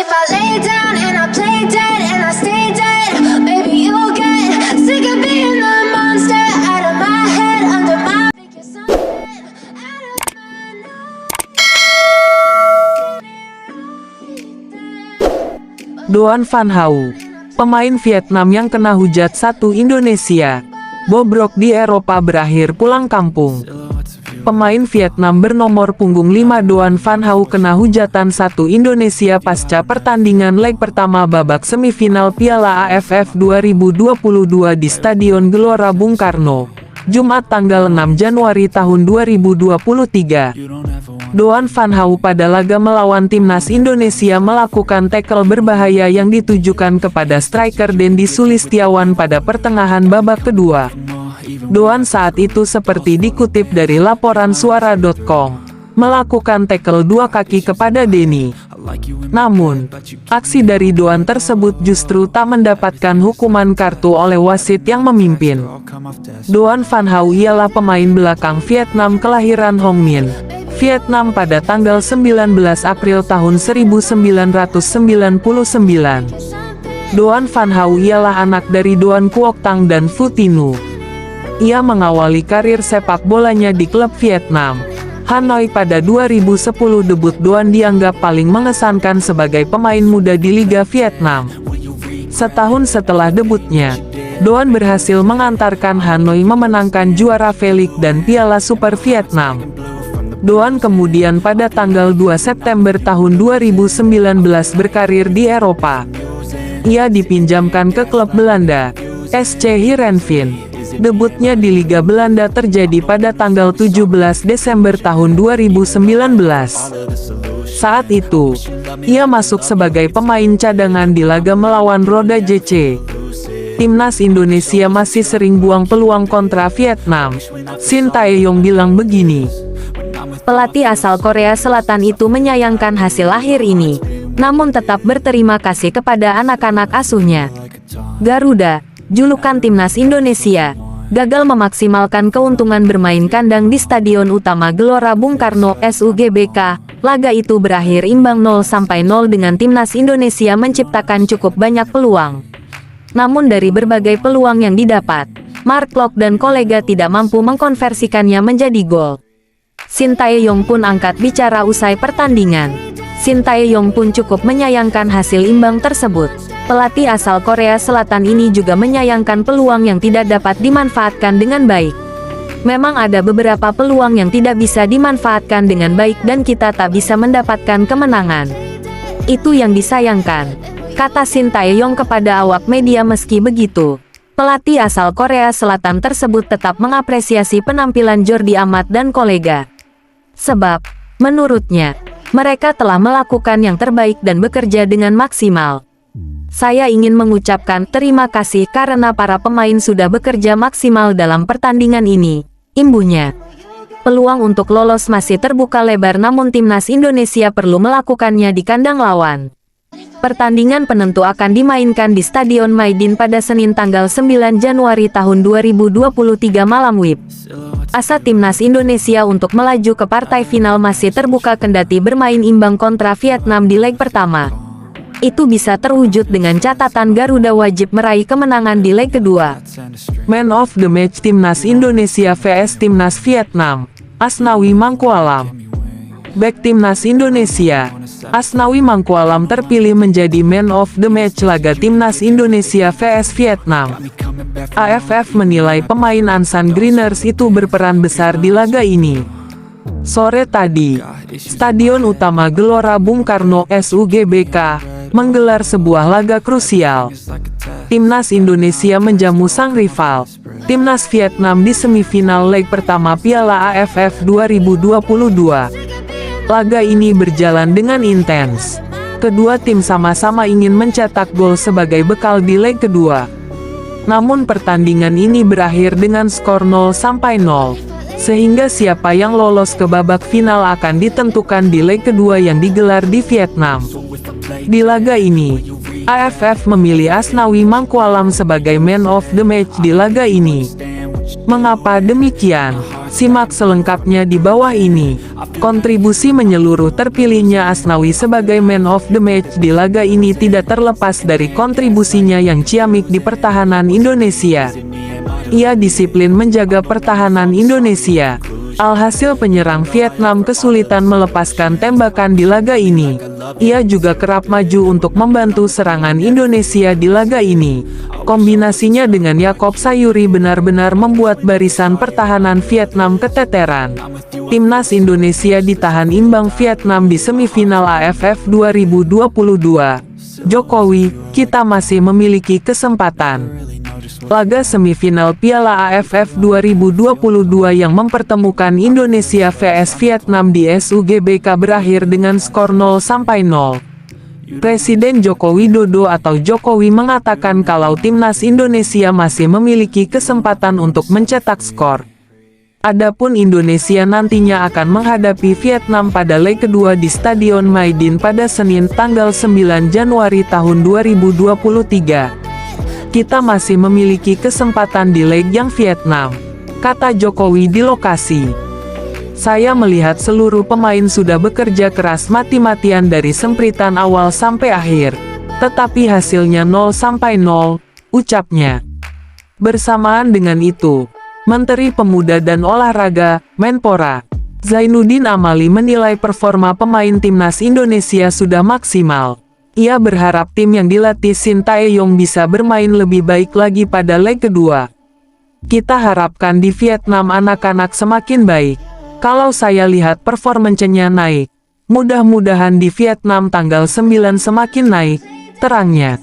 if I lay down and I play dead and I stay dead, maybe you'll get sick of being the monster out of my head, under my think you're something out of my nose. Doan Van Hau, pemain Vietnam yang kena hujat satu Indonesia. Bobrok di Eropa berakhir pulang kampung. Pemain Vietnam bernomor punggung 5 Doan Van Hau kena hujatan satu Indonesia pasca pertandingan leg pertama babak semifinal Piala AFF 2022 di Stadion Gelora Bung Karno, Jumat tanggal 6 Januari tahun 2023. Doan Van Hau pada laga melawan timnas Indonesia melakukan tackle berbahaya yang ditujukan kepada striker Dendi Sulistiawan pada pertengahan babak kedua. Doan saat itu seperti dikutip dari laporan suara.com, melakukan tackle dua kaki kepada Denny. Namun, aksi dari Doan tersebut justru tak mendapatkan hukuman kartu oleh wasit yang memimpin. Doan Van Hau ialah pemain belakang Vietnam kelahiran Hong Minh, Vietnam pada tanggal 19 April tahun 1999. Doan Van Hau ialah anak dari Doan Quoc Tang dan Phu Thi Nu. Ia mengawali karir sepak bolanya di klub Vietnam, Hanoi pada 2010. Debut Doan dianggap paling mengesankan sebagai pemain muda di Liga Vietnam. Setahun setelah debutnya, Doan berhasil mengantarkan Hanoi memenangkan juara V-League dan Piala Super Vietnam. Doan kemudian pada tanggal 2 September tahun 2019 berkarir di Eropa. Ia dipinjamkan ke klub Belanda, SC Heerenveen. Debutnya di Liga Belanda terjadi pada tanggal 17 Desember tahun 2019. Saat itu, ia masuk sebagai pemain cadangan di laga melawan Roda JC. Timnas Indonesia masih sering buang peluang kontra Vietnam. Shin Tae-yong bilang begini, pelatih asal Korea Selatan itu menyayangkan hasil akhir ini, namun tetap berterima kasih kepada anak-anak asuhnya. Garuda, julukan Timnas Indonesia, gagal memaksimalkan keuntungan bermain kandang di Stadion Utama Gelora Bung Karno, SUGBK. Laga itu berakhir imbang 0-0 dengan Timnas Indonesia menciptakan cukup banyak peluang. Namun dari berbagai peluang yang didapat, Mark Klok dan kolega tidak mampu mengkonversikannya menjadi gol. Shin Tae-yong pun angkat bicara usai pertandingan. Shin Tae-yong pun cukup menyayangkan hasil imbang tersebut. Pelatih asal Korea Selatan ini juga menyayangkan peluang yang tidak dapat dimanfaatkan dengan baik. Memang ada beberapa peluang yang tidak bisa dimanfaatkan dengan baik dan kita tak bisa mendapatkan kemenangan. Itu yang disayangkan, kata Shin Tae-yong kepada awak media. Meski begitu, pelatih asal Korea Selatan tersebut tetap mengapresiasi penampilan Jordi Amat dan kolega. Sebab, menurutnya, mereka telah melakukan yang terbaik dan bekerja dengan maksimal. Saya ingin mengucapkan terima kasih karena para pemain sudah bekerja maksimal dalam pertandingan ini, imbuhnya. Peluang untuk lolos masih terbuka lebar namun Timnas Indonesia perlu melakukannya di kandang lawan. Pertandingan penentu akan dimainkan di Stadion Maidin pada Senin tanggal 9 Januari tahun 2023 malam WIB. Asa Timnas Indonesia untuk melaju ke partai final masih terbuka kendati bermain imbang kontra Vietnam di leg pertama. Itu bisa terwujud dengan catatan Garuda wajib meraih kemenangan di leg kedua. Man of the Match Timnas Indonesia vs Timnas Vietnam, Asnawi Mangkualam. Bek Timnas Indonesia, Asnawi Mangkualam terpilih menjadi Man of the Match laga Timnas Indonesia vs Vietnam. AFF menilai pemain Ansan Greeners itu berperan besar di laga ini. Sore tadi, Stadion Utama Gelora Bung Karno SUGBK menggelar sebuah laga krusial. Timnas Indonesia menjamu sang rival, Timnas Vietnam di semifinal leg pertama Piala AFF 2022. Laga ini berjalan dengan intens. Kedua tim sama-sama ingin mencetak gol sebagai bekal di leg kedua. Namun pertandingan ini berakhir dengan skor 0-0, sehingga siapa yang lolos ke babak final akan ditentukan di leg kedua yang digelar di Vietnam. Di laga ini, AFF memilih Asnawi Mangkualam sebagai Man of the Match di laga ini. Mengapa demikian? Simak selengkapnya di bawah ini. Kontribusi menyeluruh terpilihnya Asnawi sebagai man of the match di laga ini tidak terlepas dari kontribusinya yang ciamik di pertahanan Indonesia. Ia disiplin menjaga pertahanan Indonesia. Alhasil penyerang Vietnam kesulitan melepaskan tembakan di laga ini. Ia juga kerap maju untuk membantu serangan Indonesia di laga ini. Kombinasinya dengan Yaakob Sayuri benar-benar membuat barisan pertahanan Vietnam keteteran. Timnas Indonesia ditahan imbang Vietnam di semifinal AFF 2022. Jokowi, kita masih memiliki kesempatan. Laga semifinal Piala AFF 2022 yang mempertemukan Indonesia vs Vietnam di SUGBK berakhir dengan skor 0-0. Presiden Joko Widodo atau Jokowi mengatakan kalau timnas Indonesia masih memiliki kesempatan untuk mencetak skor. Adapun Indonesia nantinya akan menghadapi Vietnam pada leg kedua di Stadion Maidin pada Senin tanggal 9 Januari tahun 2023. Kita masih memiliki kesempatan di leg yang Vietnam, kata Jokowi di lokasi. Saya melihat seluruh pemain sudah bekerja keras mati-matian dari sempritan awal sampai akhir. Tetapi hasilnya 0-0, ucapnya. Bersamaan dengan itu, Menteri Pemuda dan Olahraga, Menpora, Zainuddin Amali menilai performa pemain timnas Indonesia sudah maksimal. Ia berharap tim yang dilatih Shin Tae-yong bisa bermain lebih baik lagi pada leg kedua. Kita harapkan di Vietnam anak-anak semakin baik. Kalau saya lihat performancenya naik, mudah-mudahan di Vietnam tanggal 9 semakin naik, terangnya.